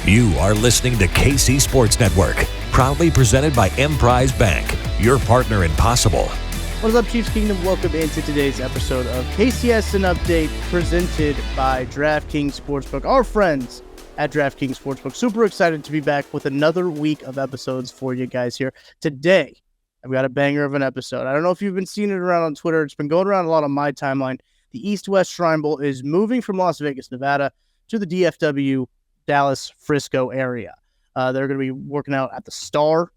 You are listening to KC Sports Network, proudly presented by Emprise Bank, your partner in possible. What is up, Chiefs Kingdom? Welcome into today's episode of KCS An Update, presented by DraftKings Sportsbook. Our friends at DraftKings Sportsbook. Super excited to be back with another week of episodes for you guys here. Today, I've got a banger of an episode. I don't know if you've been seeing it around on Twitter. It's been going around a lot on my timeline. The East-West Shrine Bowl is moving from Las Vegas, Nevada to the DFW, Dallas, Frisco area. They're going to be working out at the Star.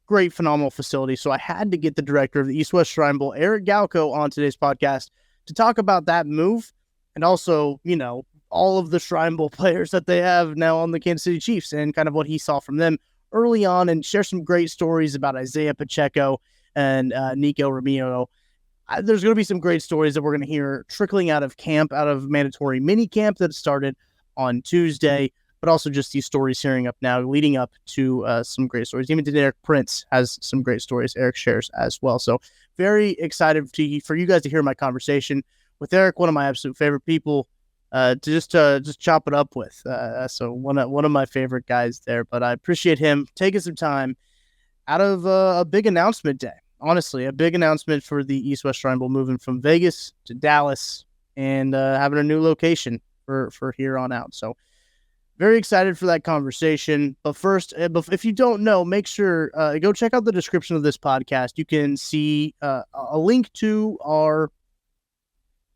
Great, phenomenal facility. So I had to get the director of the East-West Shrine Bowl, Eric Galko, on today's podcast to talk about that move and also, you know, all of the Shrine Bowl players that they have now on the Kansas City Chiefs and kind of what he saw from them early on, and share some great stories about Isaiah Pacheco and Nico Romeo. There's going to be some great stories that we're going to hear trickling out of camp, out of mandatory mini camp that started on Tuesday, but also just these stories hearing up now, leading up to some great stories. Even today, Eric Prince has some great stories Eric shares as well. So very excited for you guys to hear my conversation with Eric, one of my absolute favorite people to just chop it up with. So one of my favorite guys there, but I appreciate him taking some time out of a big announcement day. Honestly, a big announcement for the East-West Shrine Bowl, moving from Vegas to Dallas and having a new location for here on out. So very excited for that conversation. But first, if you don't know, make sure go check out the description of this podcast. You can see a link to our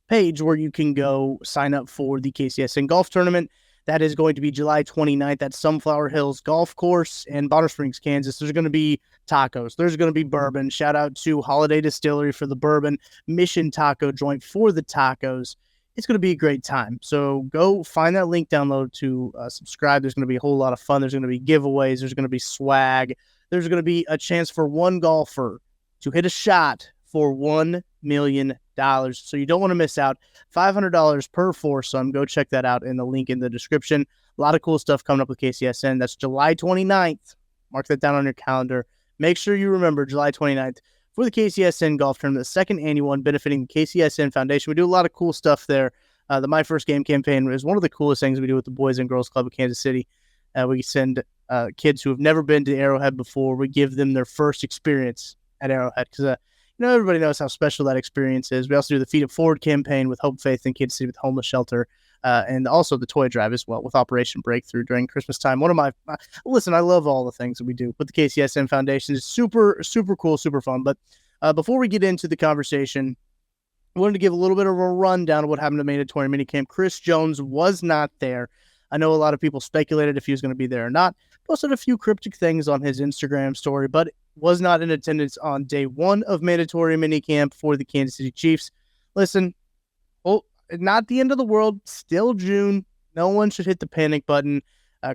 page where you can go sign up for the KCSN Golf Tournament. That is going to be July 29th at Sunflower Hills Golf Course in Bonner Springs, Kansas. There's going to be tacos. There's going to be bourbon. Shout out to Holladay Distillery for the bourbon, Mission Taco Joint for the tacos. It's going to be a great time. So go find that link, download to subscribe. There's going to be a whole lot of fun. There's going to be giveaways. There's going to be swag. There's going to be a chance for one golfer to hit a shot for $1 million. So you don't want to miss out. $500 per foursome. Go check that out in the link in the description. A lot of cool stuff coming up with KCSN. That's July 29th. Mark that down on your calendar. Make sure you remember July 29th for the KCSN Golf Tournament, the second annual one, benefiting the KCSN Foundation. We do a lot of cool stuff there. The My First Game campaign is one of the coolest things we do with the Boys and Girls Club of Kansas City. We send kids who have never been to Arrowhead before. We give them their first experience at Arrowhead because everybody knows how special that experience is. We also do the Feed It Forward campaign with Hope Faith in Kansas City with Homeless Shelter, and also the toy drive as well with Operation Breakthrough during Christmas time. One of my listen, I love all the things that we do with the KCSN Foundation. It's super, super cool, super fun. But before we get into the conversation, I wanted to give a little bit of a rundown of what happened to mandatory minicamp. Chris Jones was not there. I know a lot of people speculated if he was going to be there or not. Posted a few cryptic things on his Instagram story, but was not in attendance on day one of mandatory minicamp for the Kansas City Chiefs. Listen, not the end of the world. Still June. No one should hit the panic button.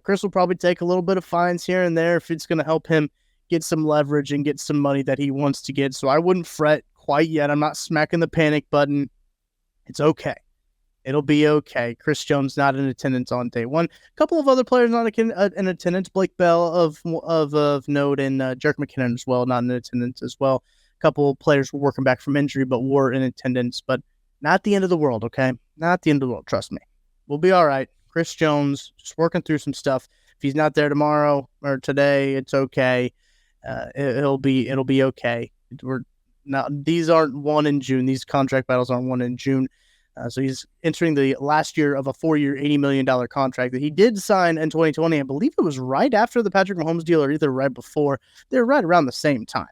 Chris will probably take a little bit of fines here and there if it's going to help him get some leverage and get some money that he wants to get. So I wouldn't fret quite yet. I'm not smacking the panic button. It's okay. It'll be okay. Chris Jones not in attendance on day one. A couple of other players not in attendance. Blake Bell of note, and Jerk McKinnon as well, not in attendance as well. A couple of players were working back from injury, but were in attendance. But not the end of the world, okay? Not the end of the world. Trust me. We'll be all right. Chris Jones just working through some stuff. If he's not there tomorrow or today, it's okay. It'll be okay. These aren't won in June. These contract battles aren't won in June. So he's entering the last year of a 4-year, $80 million contract that he did sign in 2020. I believe it was right after the Patrick Mahomes deal or either right before. They're right around the same time.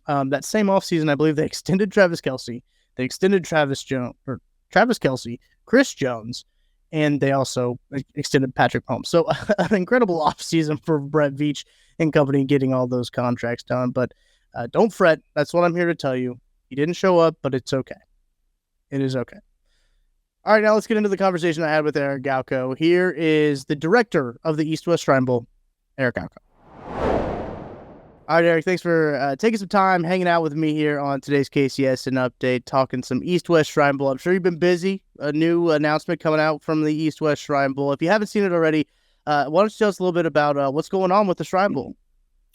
That same offseason, I believe they extended Travis Kelce. They extended Travis Kelce, Chris Jones, and they also extended Patrick Mahomes. So an incredible offseason for Brett Veach and company getting all those contracts done. But don't fret. That's what I'm here to tell you. He didn't show up, but it's okay. It is okay. All right, now let's get into the conversation I had with Eric Galko. Here is the director of the East-West Shrine Bowl, Eric Galko. All right, Eric, thanks for taking some time, hanging out with me here on today's KCS An Update, talking some East-West Shrine Bowl. I'm sure you've been busy. A new announcement coming out from the East-West Shrine Bowl. If you haven't seen it already, why don't you tell us a little bit about what's going on with the Shrine Bowl?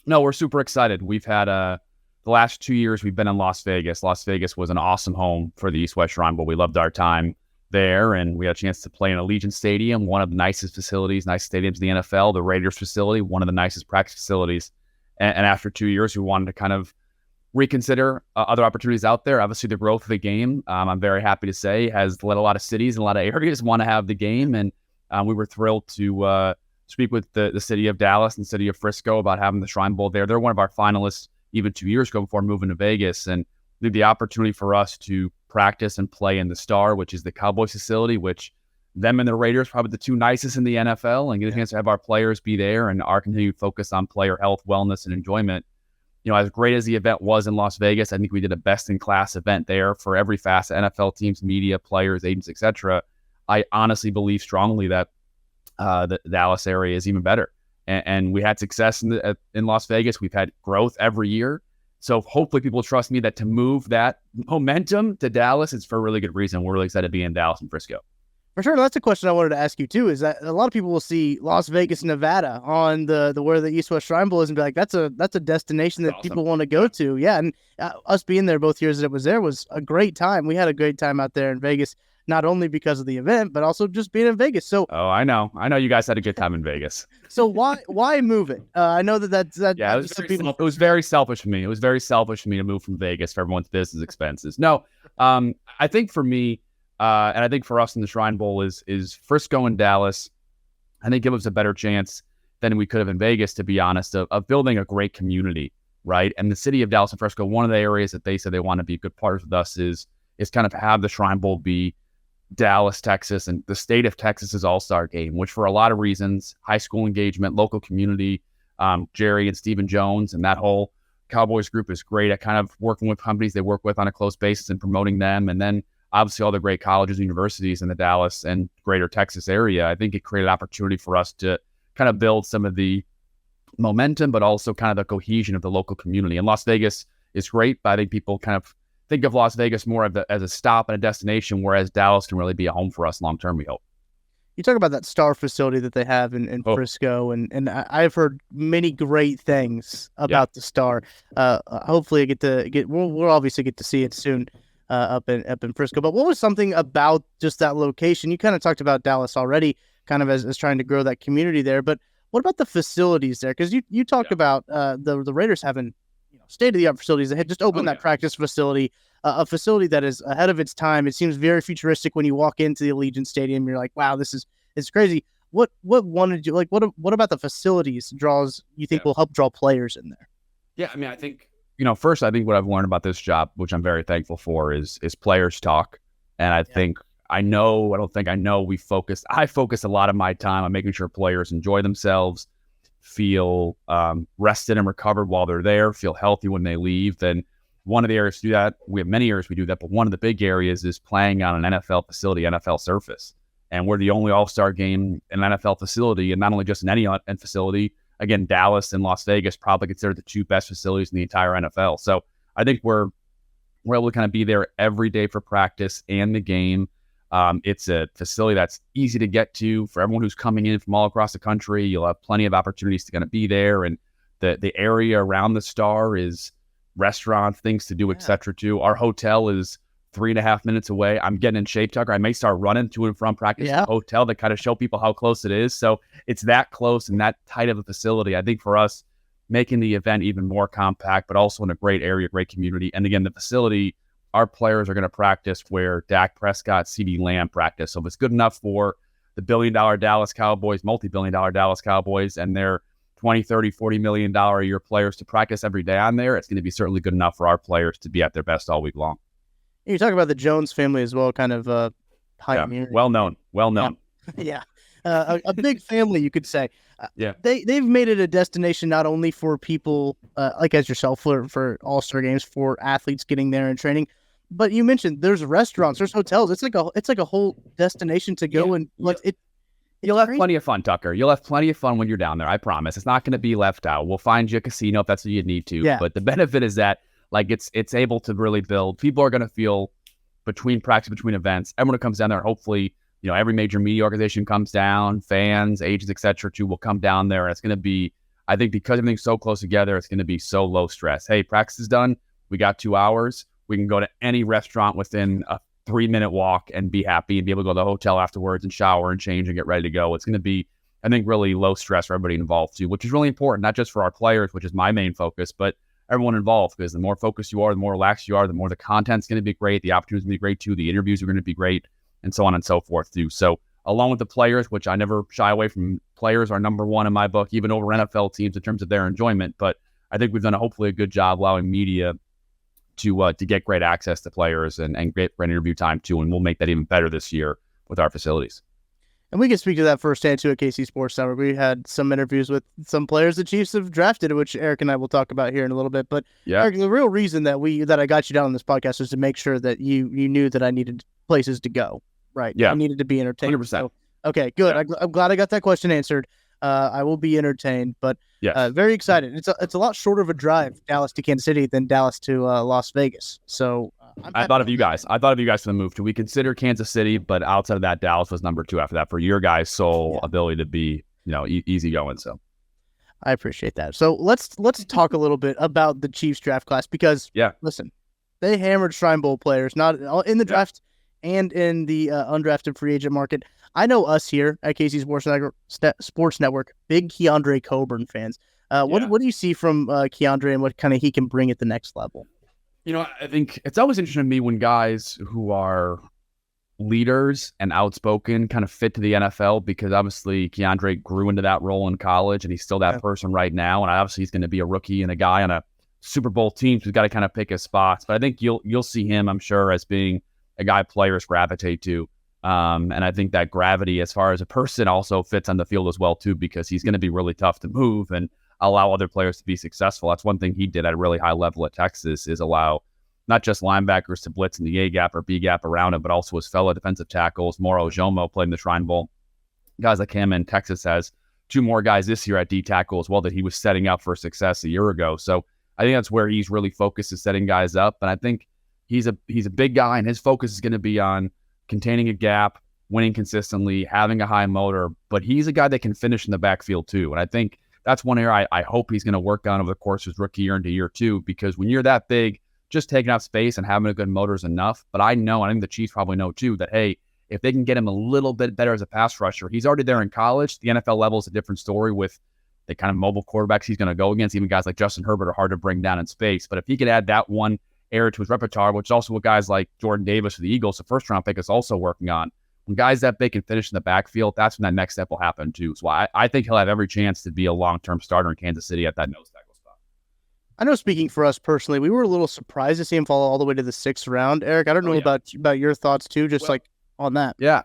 No, we're super excited. We've had the last 2 years we've been in Las Vegas. Las Vegas was an awesome home for the East-West Shrine Bowl. We loved our time. there, and we had a chance to play in Allegiant Stadium, one of the nicest facilities, nice stadiums in the NFL. The Raiders facility, one of the nicest practice facilities. And after 2 years, we wanted to kind of reconsider other opportunities out there. Obviously, the growth of the game, I'm very happy to say, has led a lot of cities and a lot of areas want to have the game. And we were thrilled to speak with the city of Dallas and the city of Frisco about having the Shrine Bowl there. They're one of our finalists even 2 years ago before moving to Vegas. And the opportunity for us to practice and play in the Star, which is the Cowboys facility, which them and the Raiders probably the two nicest in the NFL, and get a chance to have our players be there and our continued focus on player health, wellness, and enjoyment. As great as the event was in Las Vegas, I think we did a best-in-class event there for every facet, NFL teams, media, players, agents, etc. I honestly believe strongly that the Dallas area is even better. And we had success in Las Vegas. We've had growth every year. So hopefully people trust me that to move that momentum to Dallas, it's for a really good reason. We're really excited to be in Dallas and Frisco. For sure. That's a question I wanted to ask you too, is that a lot of people will see Las Vegas, Nevada on the where the East-West Shrine Bowl is and be like, that's a destination that people want to go to. Yeah. And us being there both years that it was there was a great time. We had a great time out there in Vegas, not only because of the event, but also just being in Vegas. So, I know you guys had a good time in Vegas. So why move it? I know that. Yeah, it was very selfish for me. It was very selfish for me to move from Vegas for everyone's business expenses. No, I think for me, and I think for us in the Shrine Bowl is Frisco and Dallas, I think give us a better chance than we could have in Vegas, to be honest, of building a great community, right? And the city of Dallas and Frisco, one of the areas that they said they want to be good partners with us is kind of have the Shrine Bowl be Dallas, Texas, and the state of Texas's all-star game, which for a lot of reasons, high school engagement, local community, Jerry and Stephen Jones and that whole Cowboys group is great at kind of working with companies they work with on a close basis and promoting them. And then obviously all the great colleges and universities in the Dallas and greater Texas area. I think it created opportunity for us to kind of build some of the momentum, but also kind of the cohesion of the local community. And Las Vegas is great, but I think people kind of think of Las Vegas more as a stop and a destination, whereas Dallas can really be a home for us long-term, we hope. You talk about that Star facility that they have in Frisco, and I've heard many great things about the Star. Hopefully we'll obviously get to see it soon up in Frisco. But what was something about just that location? You kind of talked about Dallas already, kind of as trying to grow that community there. But what about the facilities there? Because you talked about the Raiders having state-of-the-art facilities. They had just opened that practice facility, a facility that is ahead of its time. It seems very futuristic when you walk into the Allegiant Stadium. You're like, wow, it's crazy. What about the facilities you think will help draw players in there? Yeah, I mean, I think, first, I think what I've learned about this job, which I'm very thankful for, is players talk. And I focus a lot of my time on making sure players enjoy themselves, feel rested and recovered while they're there, feel healthy when they leave. And one of the areas to do that, we have many areas we do that, but one of the big areas is playing on an NFL facility, NFL surface. And we're the only all-star game in an NFL facility, and not only just in any facility. Again, Dallas and Las Vegas probably considered the two best facilities in the entire NFL. So I think we're able to kind of be there every day for practice and the game. It's a facility that's easy to get to for everyone who's coming in from all across the country. You'll have plenty of opportunities to kind of be there. And the area around the Star is restaurants, things to do, etc. too. Our hotel is 3.5 minutes away. I'm getting in shape, Tucker. I may start running to and from practice to the hotel to kind of show people how close it is. So it's that close and that tight of a facility. I think for us, making the event even more compact, but also in a great area, great community. And again, the facility, our players are going to practice where Dak Prescott, CeeDee Lamb practice. So if it's good enough for the billion-dollar Dallas Cowboys, multi-billion-dollar Dallas Cowboys, and their $20, $30, $40 million a year players to practice every day on there, it's going to be certainly good enough for our players to be at their best all week long. You talk about the Jones family as well, kind of pioneer. Yeah, well known. Yeah. A big family, you could say. They've made it a destination not only for people like as yourself for all-star games, for athletes getting there and training, but you mentioned there's restaurants, there's hotels. It's like a whole destination to go and you'll have plenty of fun, Tucker. You'll have plenty of fun when you're down there. I promise. It's not going to be left out. We'll find you a casino if that's what you need to. Yeah. But the benefit is that it's able to really build. People are going to feel between practice, between events. Everyone who comes down there, hopefully, every major media organization comes down, fans, agents, etc. too, will come down there. And it's going to be, I think, because everything's so close together, it's going to be so low stress. Hey, practice is done. We got 2 hours. We can go to any restaurant within 3-minute walk and be happy and be able to go to the hotel afterwards and shower and change and get ready to go. It's going to be, I think, really low stress for everybody involved too, which is really important, not just for our players, which is my main focus, but everyone involved, because the more focused you are, the more relaxed you are, the more the content's going to be great, the opportunities going to be great too, the interviews are going to be great, and so on and so forth too. So along with the players, which I never shy away from, players are number one in my book, even over NFL teams in terms of their enjoyment. But I think we've done hopefully a good job allowing media to get great access to players and great interview time too, and we'll make that even better this year with our facilities. And we can speak to that firsthand too at KC Sports Network. We had some interviews with some players the Chiefs have drafted, which Eric and I will talk about here in a little bit. But yeah, Eric, the real reason that I got you down on this podcast was to make sure that you knew that I needed places to go. Right. Yeah. I needed to be entertained. 100%. So, okay, good. Yeah. I'm glad I got that question answered. I will be entertained, but yes. Very excited. It's a lot shorter of a drive, Dallas to Kansas City, than Dallas to Las Vegas. So I thought of you guys. I thought of you guys for the move too. We consider Kansas City, but outside of that, Dallas was number 2 after that for your guys' sole ability to be, easy going. So I appreciate that. So let's talk a little bit about the Chiefs draft class, because listen, they hammered Shrine Bowl players, not in the draft and in the undrafted free agent market. I know us here at KC Sports Network, big Keandre Coburn fans. What do you see from Keandre and what kind of he can bring at the next level? I think it's always interesting to me when guys who are leaders and outspoken kind of fit to the NFL, because obviously Keandre grew into that role in college and he's still that person right now. And obviously he's going to be a rookie and a guy on a Super Bowl team, so he's got to kind of pick his spots. But I think you'll see him, I'm sure, as being a guy players gravitate to. And I think that gravity as far as a person also fits on the field as well too, because he's going to be really tough to move and allow other players to be successful. That's one thing he did at a really high level at Texas, is allow not just linebackers to blitz in the A gap or B gap around him, but also his fellow defensive tackles. Moro Jomo played in the Shrine Bowl. Guys like him, and Texas has 2 more guys this year at D tackle as well that he was setting up for success a year ago. So I think that's where he's really focused, is setting guys up. And I think he's a big guy, and his focus is going to be on containing a gap, winning consistently, having a high motor. But he's a guy that can finish in the backfield too. And I think that's one area I hope he's going to work on over the course of his rookie year into year 2, because when you're that big, just taking up space and having a good motor is enough. But I think the Chiefs probably know too that, hey, if they can get him a little bit better as a pass rusher, he's already there in college. The NFL level is a different story with the kind of mobile quarterbacks he's going to go against. Even guys like Justin Herbert are hard to bring down in space. But if he could add that one area to his repertoire, which is also what guys like Jordan Davis of the Eagles, the first-round pick, is also working on. When guys that big can finish in the backfield, that's when that next step will happen too. So I think he'll have every chance to be a long-term starter in Kansas City at that nose tackle spot. I know, speaking for us personally, we were a little surprised to see him fall all the way to the 6th round. Eric, I don't know about your thoughts too, on that. Yeah.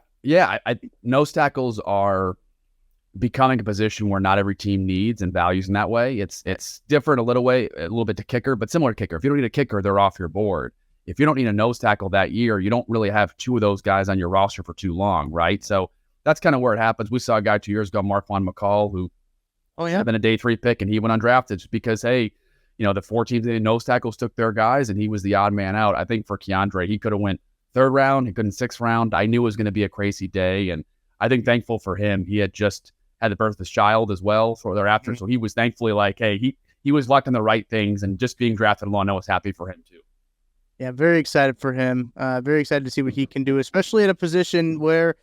I nose tackles are becoming a position where not every team needs and values in that way. It's different a little bit to kicker, but similar to kicker. If you don't need a kicker, they're off your board. If you don't need a nose tackle that year, you don't really have 2 of those guys on your roster for too long, right? So that's kind of where it happens. We saw a guy 2 years ago, Marquand McCall, who had been a day 3 pick, and he went undrafted just because, hey, the 4 teams in nose tackles took their guys, and he was the odd man out. I think for Keandre, he could have went 3rd round, he could have 6th round. I knew it was going to be a crazy day, and I think thankful for him, he had just had the birth of his child as well for thereafter. Mm-hmm. So he was thankfully like, hey, he was lucky on the right things, and just being drafted alone, I was happy for him too. Yeah, very excited for him. Very excited to see what he can do, especially at a position where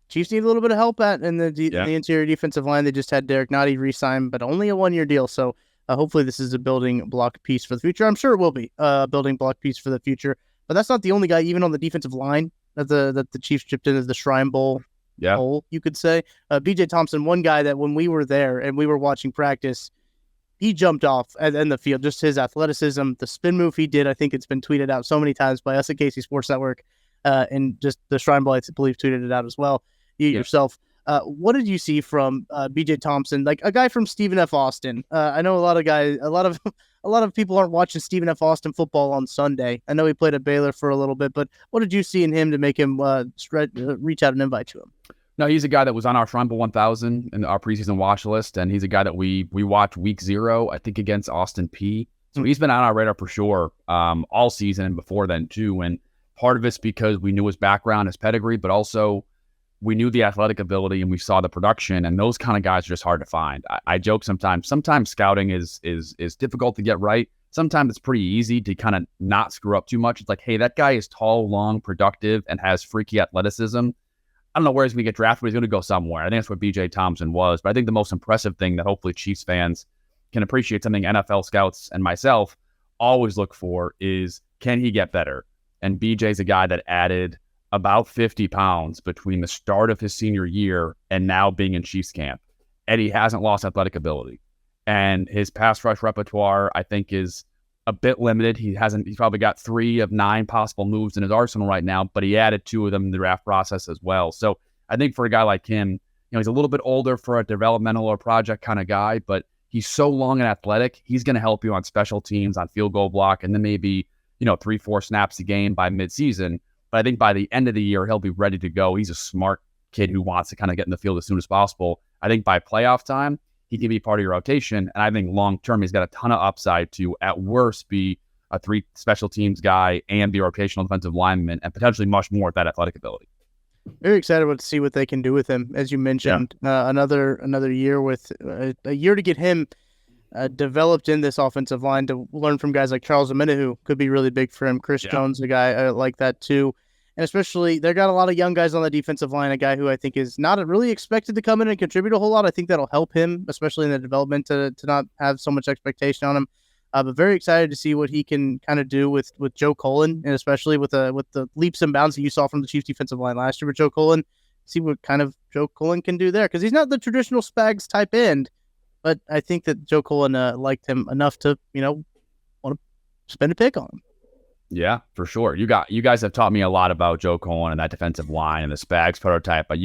Chiefs need a little bit of help at in the interior defensive line. They just had Derek Nottie re-sign, but only a 1-year deal. So hopefully this is a building block piece for the future. I'm sure it will be a building block piece for the future. But that's not the only guy, even on the defensive line, that the Chiefs chipped into the Shrine Bowl hole, you could say. B.J. Thompson, one guy that when we were there and we were watching practice, he jumped off in the field. Just his athleticism, the spin move he did. I think it's been tweeted out so many times by us at KC Sports Network, and just the Shrine Bowl, I believe, tweeted it out as well. You yourself. What did you see from B.J. Thompson, like a guy from Stephen F. Austin? I know a lot of people aren't watching Stephen F. Austin football on Sunday. I know he played at Baylor for a little bit, but what did you see in him to make him reach out and invite to him? No, he's a guy that was on our Shrine Bowl 1000 in our preseason watch list, and he's a guy that we watched week 0, I think, against Austin Peay. So he's been on our radar for sure all season and before then too. And part of it's because we knew his background, his pedigree, but also we knew the athletic ability and we saw the production, and those kind of guys are just hard to find. I joke sometimes scouting is difficult to get right. sometimes it's pretty easy to kind of not screw up too much. It's like, hey, that guy is tall, long, productive, and has freaky athleticism. I don't know where he's going to get drafted, but he's going to go somewhere. I think that's what B.J. Thompson was. But I think the most impressive thing that hopefully Chiefs fans can appreciate, something NFL scouts and myself always look for, is can he get better? And B.J.'s a guy that added about 50 pounds between the start of his senior year and now being in Chiefs camp. And he hasn't lost athletic ability. And his pass rush repertoire, I think, is a bit limited. He's probably got 3 of 9 possible moves in his arsenal right now, but he added 2 of them in the draft process as well. So I think for a guy like him, he's a little bit older for a developmental or project kind of guy, but he's so long and athletic. He's going to help you on special teams, on field goal block, and then maybe, 3-4 snaps a game by midseason. But I think by the end of the year, he'll be ready to go. He's a smart kid who wants to kind of get in the field as soon as possible. I think by playoff time, he can be part of your rotation. And I think long-term, he's got a ton of upside to, at worst, be a 3 special teams guy and be a rotational defensive lineman, and potentially much more with that athletic ability. Very excited to see what they can do with him. As you mentioned, another year with a year to get him developed in this offensive line, to learn from guys like Charles Omenihu, who could be really big for him. Chris Jones, a guy like that too. And especially, they got a lot of young guys on the defensive line, a guy who I think is not really expected to come in and contribute a whole lot. I think that'll help him, especially in the development, to not have so much expectation on him. But very excited to see what he can kind of do with Joe Cullen, and especially with the leaps and bounds that you saw from the Chiefs defensive line last year with Joe Cullen. See what kind of Joe Cullen can do there, because he's not the traditional Spags type end, but I think that Joe Cullen liked him enough to want to spend a pick on him. Yeah, for sure. You guys have taught me a lot about Joe Cullen and that defensive line and the Spags prototype, but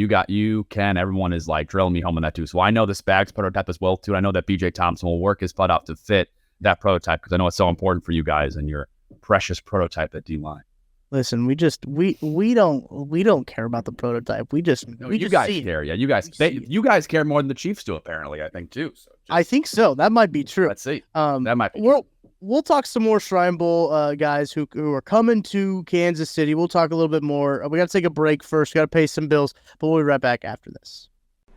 everyone is like drilling me home on that too. So I know the Spags prototype as well too. I know that B.J. Thompson will work his butt off to fit that prototype, because I know it's so important for you guys and your precious prototype at D-line. Listen, we don't care about the prototype. You guys care. Yeah, you guys care more than the Chiefs do, apparently, I think too. So I think so. That might be true. Let's see. That might be true. We'll talk some more Shrine Bowl guys who are coming to Kansas City. We'll talk a little bit more. We got to take a break first. Got to pay some bills, but we'll be right back after this.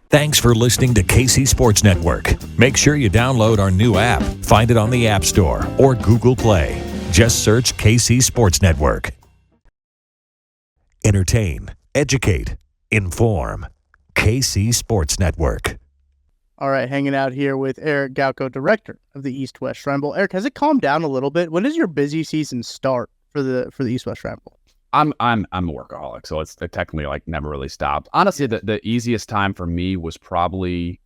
Thanks for listening to KC Sports Network. Make sure you download our new app. Find it on the App Store or Google Play. Just search KC Sports Network. Entertain, educate, inform. KC Sports Network. All right, hanging out here with Eric Galko, director of the East West Shrine Bowl. Eric, has it calmed down a little bit? When does your busy season start for the East West Shrine Bowl? I'm a workaholic, so it's technically like never really stopped. Honestly, the easiest time for me was probably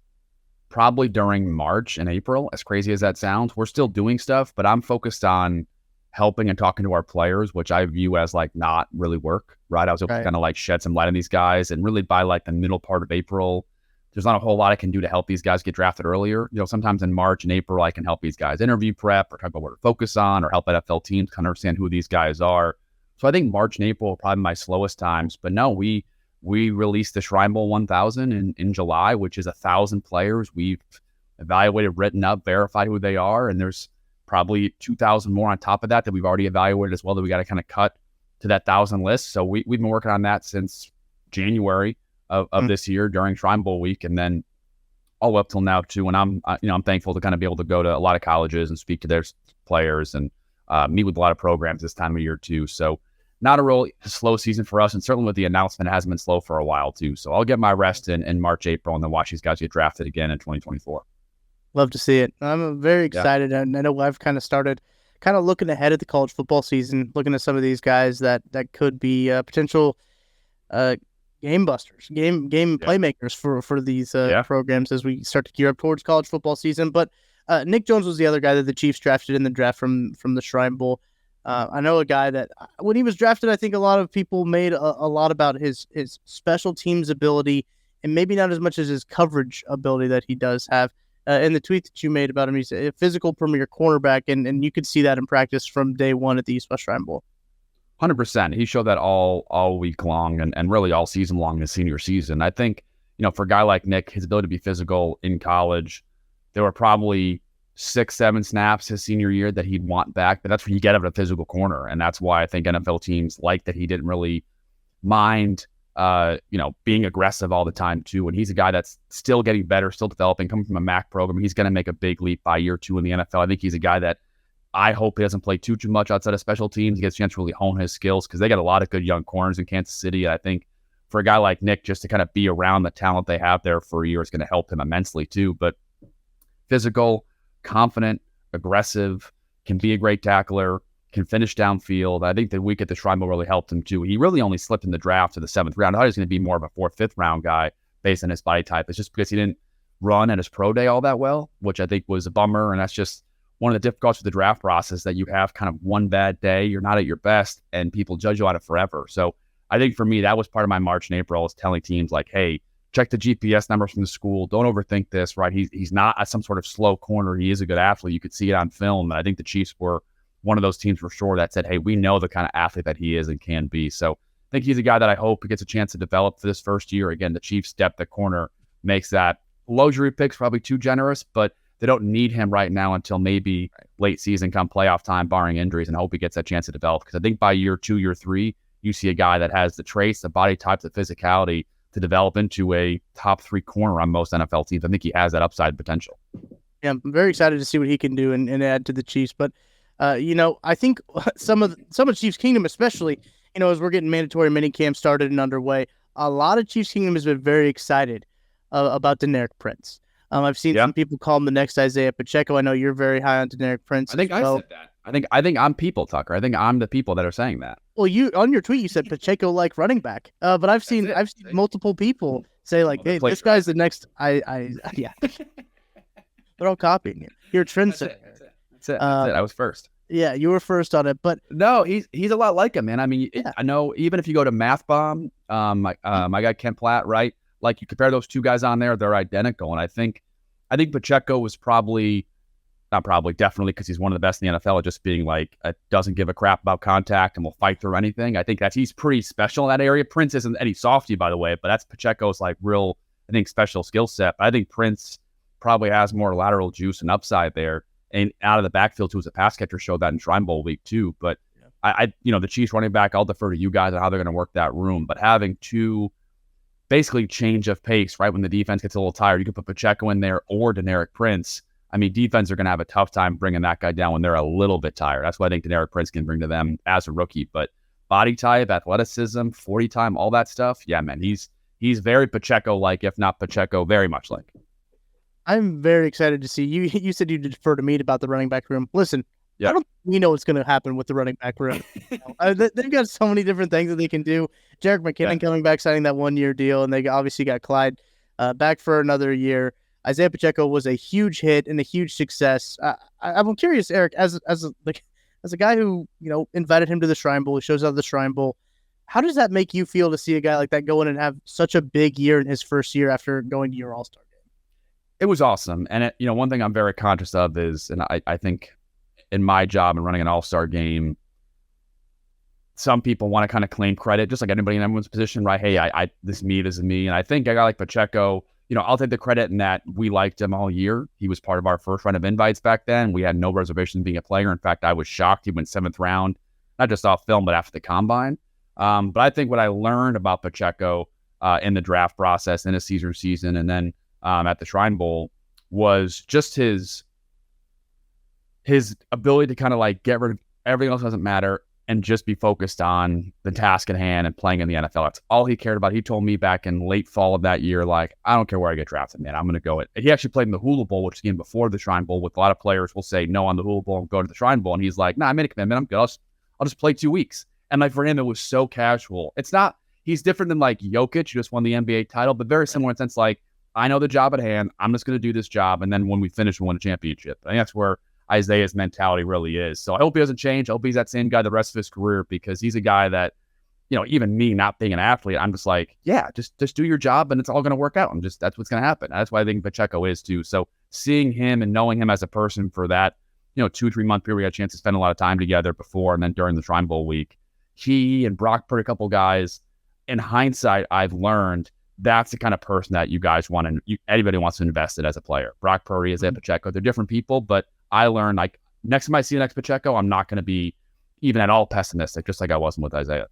during March and April. As crazy as that sounds, we're still doing stuff, but I'm focused on helping and talking to our players, which I view as like not really work. Right? I was able to kind of like shed some light on these guys, and really by like the middle part of April, there's not a whole lot I can do to help these guys get drafted earlier. Sometimes in March and April, I can help these guys interview prep or talk about what to focus on, or help NFL teams kind of understand who these guys are. So I think March and April are probably my slowest times. But no, we released the Shrine Bowl 1000 in July, which is 1,000 players. We've evaluated, written up, verified who they are, and there's probably 2,000 more on top of that we've already evaluated as well, that we got to kind of cut to that 1,000 list. So we've been working on that since January of this year during Shrine Bowl week, and then all up till now too. And I'm thankful to kind of be able to go to a lot of colleges and speak to their players and meet with a lot of programs this time of year too. So not a real slow season for us, and certainly with the announcement, it hasn't been slow for a while too. So I'll get my rest in March, April, and then watch these guys get drafted again in 2024. Love to see it. I'm very excited. And I know I've kind of started looking ahead at the college football season, looking at some of these guys that could be potential game busters, game playmakers for these programs as we start to gear up towards college football season. But Nick Jones was the other guy that the Chiefs drafted in the draft from the Shrine Bowl. I know a guy that when he was drafted, I think a lot of people made a lot about his special teams ability, and maybe not as much as his coverage ability that he does have. In the tweet that you made about him, he's a physical premier cornerback, and you could see that in practice from day one at the East West Shrine Bowl. 100%. He showed that all week long and really all season long in his senior season. I think, for a guy like Nick, his ability to be physical in college, there were probably 6-7 snaps his senior year that he'd want back, but that's what you get out of a physical corner. And that's why I think NFL teams like that he didn't really mind, being aggressive all the time too. And he's a guy that's still getting better, still developing, coming from a MAC program. He's going to make a big leap by year 2 in the NFL. I think he's a guy that I hope he doesn't play too much outside of special teams. He gets a chance to really hone his skills because they got a lot of good young corners in Kansas City. I think for a guy like Nick, just to kind of be around the talent they have there for a year is going to help him immensely too. But physical, confident, aggressive, can be a great tackler, can finish downfield. I think the week at the Shrine Bowl really helped him too. He really only slipped in the draft to the 7th round. I thought he was going to be more of a 4th, 5th round guy based on his body type. It's just because he didn't run at his pro day all that well, which I think was a bummer. And that's just one of the difficulties with the draft process, that you have kind of one bad day, you're not at your best, and people judge you on it forever. So I think for me, that was part of my March and April, is telling teams like, hey, check the GPS numbers from the school. Don't overthink this, right? He's not at some sort of slow corner. He is a good athlete. You could see it on film. And I think the Chiefs were one of those teams for sure that said, hey, we know the kind of athlete that he is and can be. So I think he's a guy that I hope gets a chance to develop for this first year. Again, the Chiefs' depth at corner makes that luxury picks probably too generous, but they don't need him right now until maybe late season, come playoff time, barring injuries, and hope he gets that chance to develop. Because I think by year 2, year 3, you see a guy that has the traits, the body type, the physicality to develop into a top 3 corner on most NFL teams. I think he has that upside potential. Yeah, I'm very excited to see what he can do and add to the Chiefs. But, I think some of Chiefs Kingdom, especially, as we're getting mandatory minicamp started and underway, a lot of Chiefs Kingdom has been very excited about Deneric Prince. I've seen some people call him the next Isaiah Pacheco. I know you're very high on Deneric Prince. I think I said that. I think I'm people, Tucker. I think I'm the people that are saying that. Well, you on your tweet you said Pacheco like running back, but I've seen multiple people say like, "Hey, this guy's the next." Yeah, they're all copying you. You're a trendsetter. That's it. I was first. Yeah, you were first on it, but no, he's a lot like him, man. I mean, I know even if you go to Math Bomb, my guy Ken Platt, right? Like you compare those two guys on there, they're identical. And I think Pacheco was definitely, because he's one of the best in the NFL at just being like, doesn't give a crap about contact and will fight through anything. I think he's pretty special in that area. Prince isn't any softy, by the way, but that's Pacheco's like real, I think, special skill set. But I think Prince probably has more lateral juice and upside there. And out of the backfield too, as a pass catcher, showed that in Shrine Bowl week too. But the Chiefs running back, I'll defer to you guys on how they're going to work that room. But having two basically change of pace, right? When the defense gets a little tired, you can put Pacheco in there or Deneric Prince. I mean, defense are going to have a tough time bringing that guy down when they're a little bit tired. That's what I think Deneric Prince can bring to them as a rookie. But body type, athleticism, 40 time, all that stuff. Yeah, man, he's very Pacheco-like, if not Pacheco, very much like. I'm very excited to see you. You said you defer to me about the running back room. Listen, I don't think we know what's going to happen with the running back room. They've got so many different things that they can do. Jarek McKinnon coming back, signing that 1-year deal, and they obviously got Clyde back for another year. Isaiah Pacheco was a huge hit and a huge success. I'm curious, Eric, as a guy who invited him to the Shrine Bowl, he shows up at the Shrine Bowl. How does that make you feel to see a guy like that go in and have such a big year in his first year after going to your All-Star game? It was awesome. And, one thing I'm very conscious of is, and I think in my job and running an All-Star game, some people want to kind of claim credit, just like anybody in everyone's position, right? Hey, this is me. And I think a guy like Pacheco, I'll take the credit in that we liked him all year. He was part of our first round of invites back then. We had no reservations being a player. In fact, I was shocked he went 7th round, not just off film, but after the combine. But I think what I learned about Pacheco in the draft process, in his senior season, and then at the Shrine Bowl was just his ability to kind of like get rid of everything else doesn't matter and just be focused on the task at hand and playing in the NFL. That's all he cared about. He told me back in late fall of that year, like, I don't care where I get drafted, man. I'm going to go it. He actually played in the Hula Bowl, which again before the Shrine Bowl, with a lot of players will say no on the Hula Bowl and go to the Shrine Bowl. And he's like, I made a commitment. I'm good. I'll just play 2 weeks. And like for him, it was so casual. He's different than like Jokic, who just won the NBA title, but very similar in the sense like, I know the job at hand. I'm just going to do this job. And then when we finish, we win a championship. I think that's where Isaiah's mentality really is. So I hope he doesn't change. I hope he's that same guy the rest of his career, because he's a guy that, even me not being an athlete, I'm just like, yeah, just do your job and it's all going to work out. That's what's going to happen. That's why I think Pacheco is too. So seeing him and knowing him as a person for that, 2-3 month period, we had a chance to spend a lot of time together before and then during the Shrine Bowl week. He and Brock Purdy, a couple guys, in hindsight, I've learned that's the kind of person that you guys want and anybody wants to invest in as a player. Brock Purdy, Isaiah Pacheco, they're different people, but I learned like next time I see the next Pacheco, I'm not going to be even at all pessimistic, just like I wasn't with Isaiah.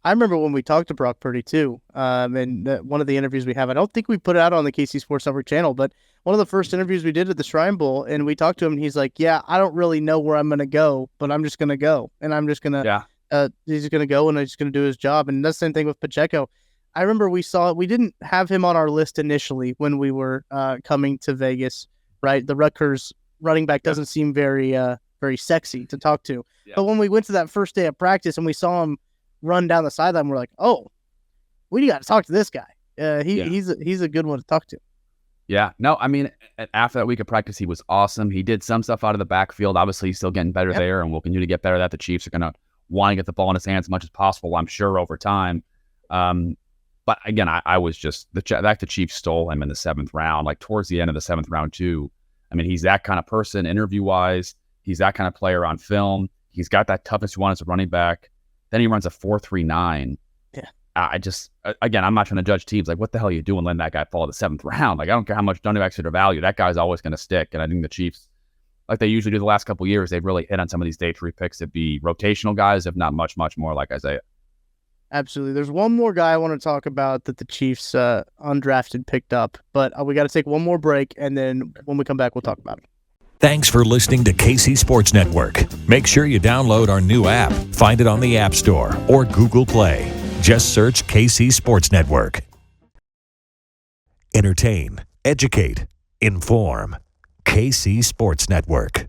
I remember when we talked to Brock Purdy too, and one of the interviews we have, I don't think we put it out on the KC Sports Network channel, but one of the first interviews we did at the Shrine Bowl, and we talked to him, and he's like, yeah, I don't really know where I'm going to go, but I'm just going to go, and I'm just going to, he's going to go, and he's going to do his job, and that's the same thing with Pacheco. I remember we didn't have him on our list initially when we were coming to Vegas, right? The Rutgers running back doesn't seem very sexy to talk to. Yeah. But when we went to that first day of practice and we saw him run down the sideline, we're like, oh, we got to talk to this guy. He's a good one to talk to. Yeah. No, I mean, after that week of practice, he was awesome. He did some stuff out of the backfield. Obviously, he's still getting better there, and we'll continue to get better at that. The Chiefs are going to want to get the ball in his hands as much as possible, I'm sure, over time. But again, I was just the Chiefs stole him in the 7th round, like towards the end of the 7th round too. I mean, he's that kind of person interview wise. He's that kind of player on film. He's got that toughness you want as a running back. Then he runs a 4.39. Yeah. I'm not trying to judge teams. Like, what the hell are you doing letting that guy fall to the 7th round? Like, I don't care how much don't have extra value. That guy's always going to stick. And I think the Chiefs, like they usually do the last couple of years, they've really hit on some of these day 3 picks to be rotational guys, if not much more like Isaiah. Absolutely. There's one more guy I want to talk about that the Chiefs undrafted picked up, but we got to take one more break, and then when we come back, we'll talk about it. Thanks for listening to KC Sports Network. Make sure you download our new app. Find it on the App Store or Google Play. Just search KC Sports Network. Entertain, educate, inform. KC Sports Network.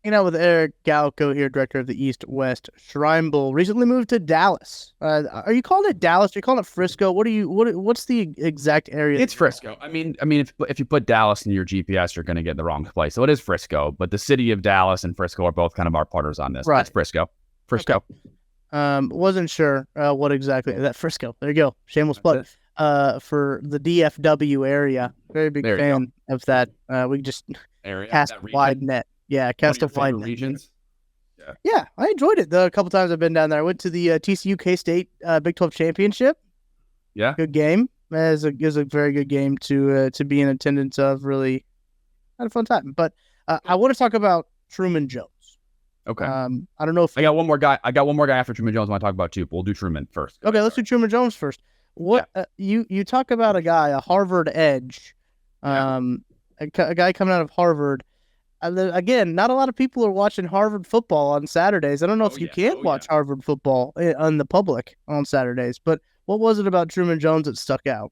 Hanging out with Eric Galko here, director of the East-West Shrine Bowl. Recently moved to Dallas. Are you calling it Dallas? Are you calling it Frisco? What's the exact area? It's Frisco. I mean, if you put Dallas in your GPS, you're going to get the wrong place. So it is Frisco, but the city of Dallas and Frisco are both kind of our partners on this. Right. It's Frisco. Okay. Wasn't sure what exactly that Frisco. There you go. Shameless plug. For the DFW area. Very big fan of that. We just cast a wide net. Yeah, cast a wide net. Regions. Yeah, I enjoyed it the couple times I've been down there. I went to the TCU K-State Big 12 Championship. Yeah, good game. It was a very good game to be in attendance of. Really had a fun time. But I want to talk about Truman Jones. Okay. I don't know if I got one more guy. After Truman Jones I want to talk about too. But we'll do Truman first. Okay, let's do Truman Jones first. What you talk about a guy, a Harvard edge, a guy coming out of Harvard. Again, not a lot of people are watching Harvard football on Saturdays. I don't know if you can watch Harvard football on the public on Saturdays, but what was it about Truman Jones that stuck out?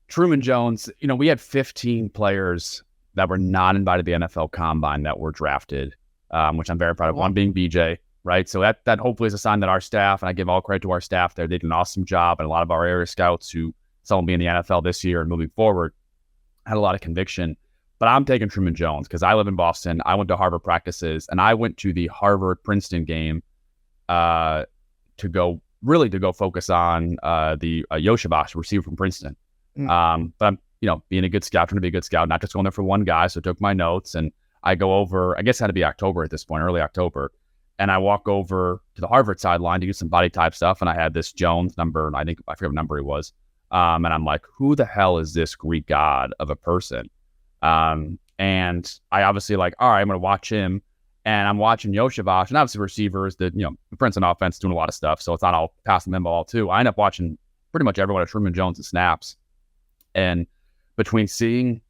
Truman Jones, we had 15 players that were not invited to the NFL Combine that were drafted, which I'm very proud of. One being BJ, right? So that hopefully is a sign that our staff, and I give all credit to our staff there, they did an awesome job, and a lot of our area scouts who some will be in the NFL this year and moving forward had a lot of conviction. But I'm taking Truman Jones because I live in Boston. I went to Harvard practices, and I went to the Harvard-Princeton game to go focus on the UDFAs receiver from Princeton. But I'm, being a good scout, trying to be a good scout, not just going there for one guy. So I took my notes, and I go over, I guess it had to be October at this point, early October. And I walk over to the Harvard sideline to do some body type stuff. And I had this Jones number, and I forget what number he was. And I'm like, who the hell is this Greek god of a person? And I obviously all right, I'm going to watch him, and I'm watching UDFAs, and obviously receivers that, the Princeton offense doing a lot of stuff. So it's not all pass and ball too. I end up watching pretty much everyone at Truman Jones' snaps. And between seeing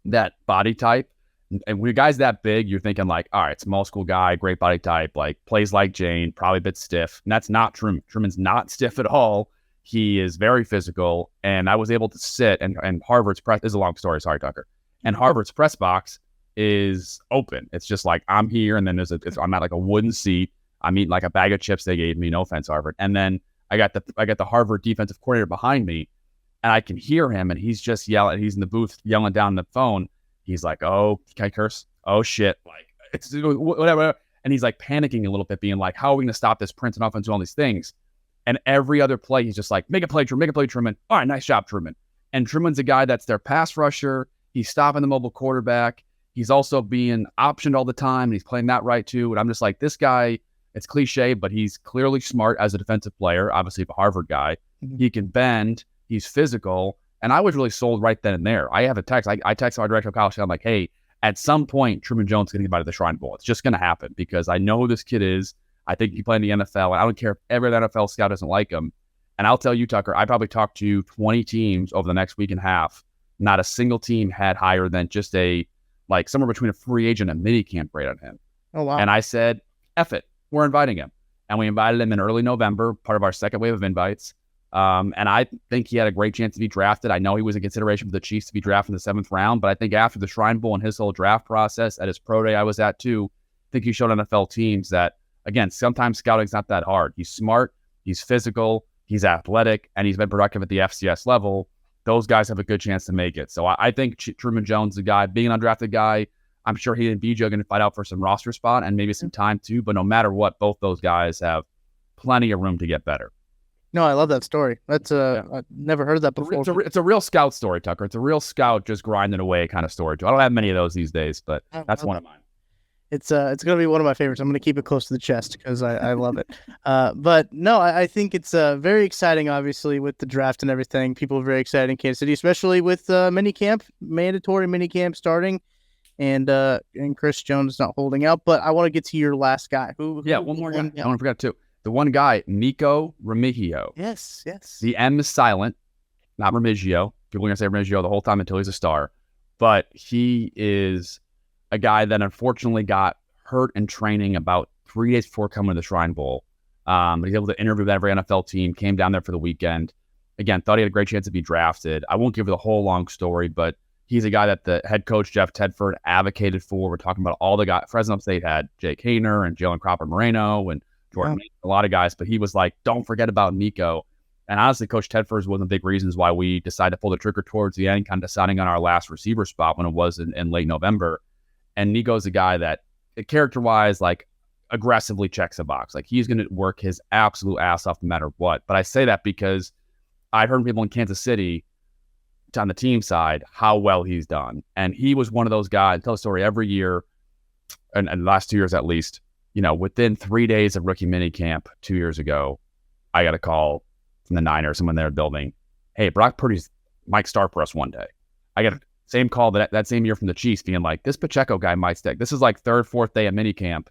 that body type, and when a guy's that big, you're thinking all right, small school guy, great body type, plays like Jane, probably a bit stiff. And that's not Truman. Truman's not stiff at all. He is very physical. And I was able to sit, and Harvard's press is a long story. Sorry, Tucker. And Harvard's press box is open. It's just I'm here, and then I'm at a wooden seat. I'm eating a bag of chips they gave me. No offense, Harvard. And then I got the Harvard defensive coordinator behind me, and I can hear him, and he's just yelling. He's in the booth yelling down the phone. He's like, "Oh, can I curse? Oh shit! It's whatever." And he's panicking a little bit, being "How are we going to stop this Princeton offense and all these things?" And every other play, he's just "Make a play, Truman. Make a play, Truman. All right, nice job, Truman." And Truman's a guy that's their pass rusher. He's stopping the mobile quarterback. He's also being optioned all the time, and he's playing that right too. And I'm just this guy, it's cliche, but he's clearly smart as a defensive player, obviously a Harvard guy. Mm-hmm. He can bend. He's physical. And I was really sold right then and there. I have a text. I text our director of college. I'm like, hey, at some point, Truman Jones is going to get invited to the Shrine Bowl. It's just going to happen because I know who this kid is. I think you play in the NFL, and I don't care if every NFL scout doesn't like him. And I'll tell you, Tucker, I probably talked to 20 teams over the next week and a half. Not a single team had higher than just somewhere between a free agent and a mini camp rate on him. Oh, wow. And I said, F it, we're inviting him. And we invited him in early November, part of our second wave of invites. And I think he had a great chance to be drafted. I know he was in consideration for the Chiefs to be drafted in the 7th round, but I think after the Shrine Bowl and his whole draft process at his pro day I was at too, I think he showed NFL teams that, again, sometimes scouting's not that hard. He's smart, he's physical, he's athletic, and he's been productive at the FCS level. Those guys have a good chance to make it. So I think Truman Jones, the guy, being an undrafted guy, I'm sure he and BJ are going to fight out for some roster spot and maybe some time too. But no matter what, both those guys have plenty of room to get better. No, I love that story. That's I've never heard that before. It's a real scout story, Tucker. It's a real scout just grinding away kind of story too. I don't have many of those these days, but that's one of mine. It's going to be one of my favorites. I'm going to keep it close to the chest because I love it. But no, I think it's very exciting, obviously, with the draft and everything. People are very excited in Kansas City, especially with mandatory mini camp starting, and Chris Jones not holding out. But I want to get to your last guy. One more guy. I want to forget too. The one guy, Nico Remigio. Yes. The M is silent, not Remigio. People are going to say Remigio the whole time until he's a star. But he is a guy that unfortunately got hurt in training about 3 days before coming to the Shrine Bowl. He's able to interview with every NFL team, came down there for the weekend. Again, thought he had a great chance to be drafted. I won't give you the whole long story, but he's a guy that the head coach, Jeff Tedford, advocated for. We're talking about all the guys. Fresno State had Jake Hayner and Jalen Cropper-Moreno and Jordan, a lot of guys, but he was like, don't forget about Nico. And honestly, Coach Tedford was one of the big reasons why we decided to pull the trigger towards the end, kind of deciding on our last receiver spot when it was in late November. And Nico's a guy that, character-wise, like, aggressively checks a box. Like, he's going to work his absolute ass off no matter what. But I say that because I've heard people in Kansas City on the team side how well he's done. And he was one of those guys, I tell the story every year, and the last 2 years at least, within 3 days of rookie minicamp 2 years ago, I got a call from the Niners, someone there building, hey, Brock Purdy's might start for us one day. I got a same call that same year from the Chiefs being like, this Pacheco guy might stick. This is like 3rd, 4th day of minicamp.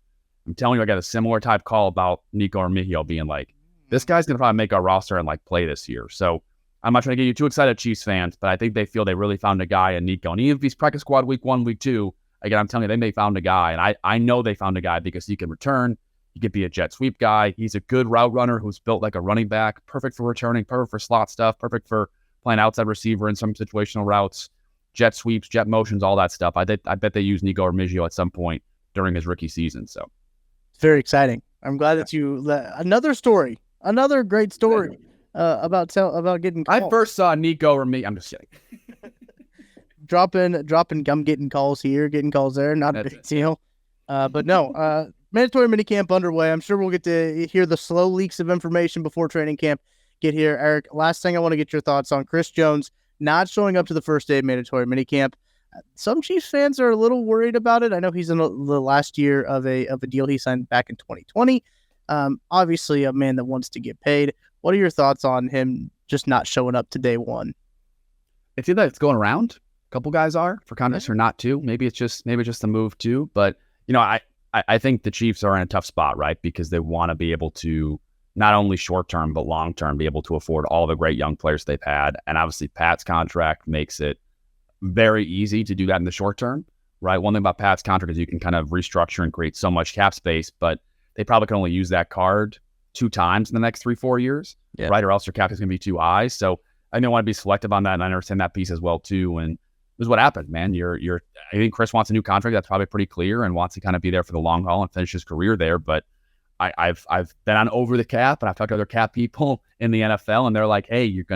I'm telling you, I got a similar type call about Nico Remigio being like, this guy's going to probably make our roster and play this year. So I'm not trying to get you too excited, Chiefs fans, but I think they feel they really found a guy in Nico. And even if he's practice squad week 1, week 2, again, I'm telling you, they may found a guy. And I know they found a guy because he can return. He could be a jet sweep guy. He's a good route runner who's built like a running back, perfect for returning, perfect for slot stuff, perfect for playing outside receiver in some situational routes, jet sweeps, jet motions, all that stuff. I bet they use Nico Remigio at some point during his rookie season. So it's very exciting. I'm glad that another great story about getting calls. I first saw Nico Remigio. I'm just kidding. dropping. I'm getting calls here, getting calls there. Not a big deal. But no, mandatory minicamp underway. I'm sure we'll get to hear the slow leaks of information before training camp get here. Eric, last thing I want to get your thoughts on Chris Jones not showing up to the first day of mandatory minicamp. Some Chiefs fans are a little worried about it. I know he's in the last year of a deal he signed back in 2020. Obviously a man that wants to get paid. What are your thoughts on him just not showing up to day one? It's either it's going around. A couple guys are for context or not too. Maybe it's just a move too. But I think the Chiefs are in a tough spot, right? Because they want to be able to not only short term but long term be able to afford all the great young players they've had. And obviously Pat's contract makes it very easy to do that in the short term, right? One thing about Pat's contract is you can kind of restructure and create so much cap space, but they probably can only use that card 2 times in the next 3-4 years, right? Or else your cap is going to be too high. So I want to be selective on that, and I understand that piece as well too. And this is what happened, man. I think Chris wants a new contract. That's probably pretty clear, and wants to kind of be there for the long haul and finish his career there. But I've been on over the cap, and I've talked to other cap people in the NFL, and they're like, hey, it's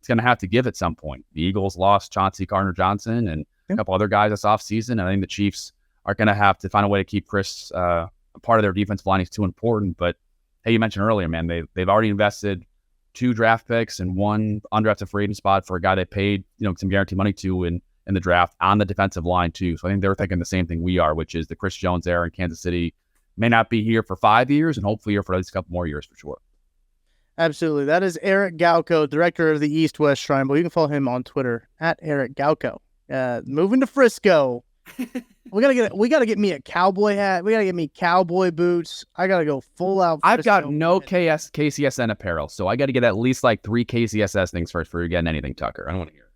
gonna have to give at some point. The Eagles lost Chauncey Gardner-Johnson and a couple other guys this offseason, and I think the Chiefs are gonna have to find a way to keep Chris a part of their defensive line. He's too important. But hey, you mentioned earlier, man, they've already invested 2 draft picks and 1 undrafted free agent spot for a guy they paid some guaranteed money to in the draft on the defensive line too. So I think they're thinking the same thing we are, which is the Chris Jones era in Kansas City may not be here for 5 years, and hopefully here for at least a couple more years for sure. Absolutely. That is Eric Galko, director of the East-West Shrine Bowl. You can follow him on Twitter at Eric Galko. Moving to Frisco. We gotta get me a cowboy hat. We gotta get me cowboy boots. I gotta go full out. I've got no KCSN apparel, so I got to get at least like 3 KCSS things first before you getting anything, Tucker. I don't want to hear it.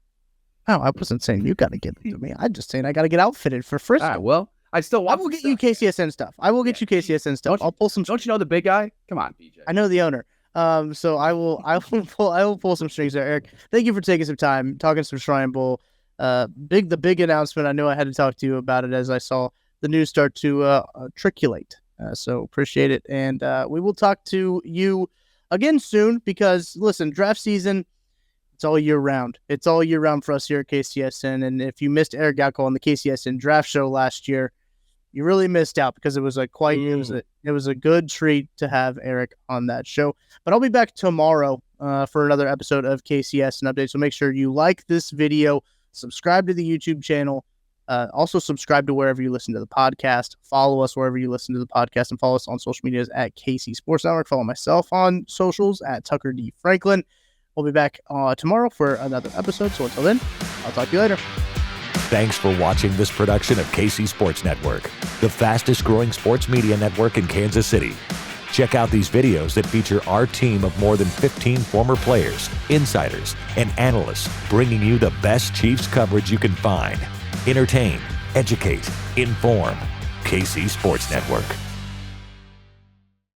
Oh, I wasn't saying you gotta get it to me. I'm just saying I gotta get outfitted for Frisco. All right, well, I will get you KCSN stuff. I will get you KCSN stuff. I'll pull some. Don't you know the big guy? Come on, BJ. I know the owner. So I will pull some strings there, Eric. Thank you for taking some time talking some Shrine Bowl. The big announcement. I know I had to talk to you about it as I saw the news start to triculate. So appreciate it, and we will talk to you again soon because listen, draft season. It's all year round. It's all year round for us here at KCSN. And if you missed Eric Galko on the KCSN draft show last year, you really missed out because it was it was a good treat to have Eric on that show. But I'll be back tomorrow for another episode of KCSN Update. So make sure you like this video, subscribe to the YouTube channel, also subscribe to wherever you listen to the podcast. Follow us wherever you listen to the podcast, and follow us on social medias at KC Sports Network. Follow myself on socials at Tucker D. Franklin. We'll be back tomorrow for another episode. So until then, I'll talk to you later. Thanks for watching this production of KC Sports Network, the fastest growing sports media network in Kansas City. Check out these videos that feature our team of more than 15 former players, insiders, and analysts bringing you the best Chiefs coverage you can find. Entertain, educate, inform. KC Sports Network.